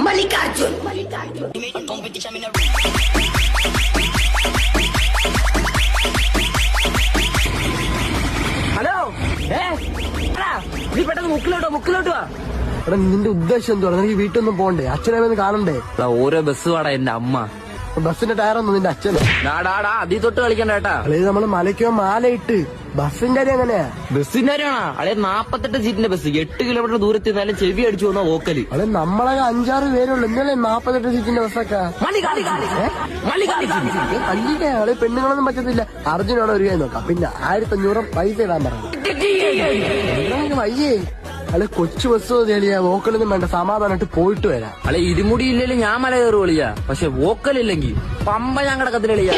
Mallikarjun. Hello, നീ പെട്ടെന്ന് മുക്കിലോട്ട് വാ. എടാ നിന്റെ ഉദ്ദേശം എന്തുവാണ്? നിനക്ക് വീട്ടിലൊന്നും പോണ്ടേ? അച്ഛനെ കാണണ്ടേ? ഓരോ ബസ് വാടാ എന്റെ അമ്മ. ബസ്സിന്റെ ടയറൊന്നും നിന്റെ അച്ഛന് നാടാടാ അതി തൊട്ട് കളിക്കണ്ട കേട്ടാ. അതായത് നമ്മള് മലയ്ക്കോ മാലയിട്ട് ബസ്സിന്റെ കാര്യം എങ്ങനെയാ? ബസ്സിന്റെ കാര്യമാണോ? അളെ 48 സീറ്റിന്റെ ബസ് 8 കിലോമീറ്റർ ദൂരത്തിൽ നിന്നാലും ചെവി അടിച്ചു വന്ന വോക്കല്. അതെ നമ്മളൊക്കെ 5-6 പേരുള്ളൂ. ഇന്നലെ 48 സീറ്റിന്റെ ബസ്സൊക്കെ അല്ലെ പെണ്ണുങ്ങളൊന്നും പറ്റത്തില്ല. അർജുനോടെ ഒരു കൈ നോക്കാം. പിന്നെ 1500 പൈസ ഇടാൻ പറഞ്ഞു. വയ്യേ അല്ലെ കൊച്ചു ബസ് തെളിയാ. വോക്കലൊന്നും വേണ്ട, സമാധാനമായിട്ട് പോയിട്ട് വരാം. അളെ ഇരുമുടി ഇല്ലെങ്കിൽ ഞാൻ മല കയറി വിളിയാ. പക്ഷെ വോക്കലില്ലെങ്കിൽ പമ്പ ഞാൻ കിടക്കത്തിൽ കളിയാ.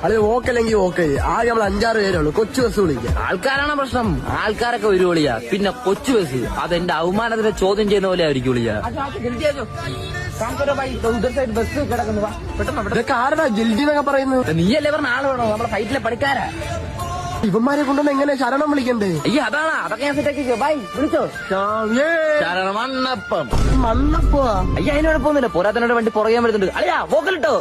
അല്ലെ വോക്കല്ലെങ്കിൽ വോക്കല്. ആകെ നമ്മൾ 5-6 പേരുള്ളൂ. കൊച്ചു ബസ് വിളിക്കാം. ആൾക്കാരാണ് പ്രശ്നം. ആൾക്കാരൊക്കെ ഒരു വിളിയാ. പിന്നെ കൊച്ചു ബസ് അതെന്റെ അവമാനത്തിനെ ചോദ്യം ചെയ്യുന്ന പോലെ ആയിരിക്കും വിളിയാ. ഇതൊക്കെ ആരടാ ജൽജി എന്നൊക്കെ പറയുന്നത്? നീയല്ലേ പറഞ്ഞ ആള് വേണോ? നമ്മുടെ സൈറ്റിലെ പണിക്കാരാ. ഇവന്മാരെ കൊണ്ടുവന്ന് എങ്ങനെ ശരണം വിളിക്കണ്ടേ? അയ്യോ അതാണ്. അതൊക്കെ ഞാൻ സെറ്റാക്കി. ബൈ വിളിച്ചോ. മണ്ണപ്പോ അയ്യ അതിനോട് പോകുന്നില്ല. പോരാത്തനോട് വണ്ടി പുറകെ വരുന്നുണ്ട്. അളിയാ വോക്കലിട്ടോ.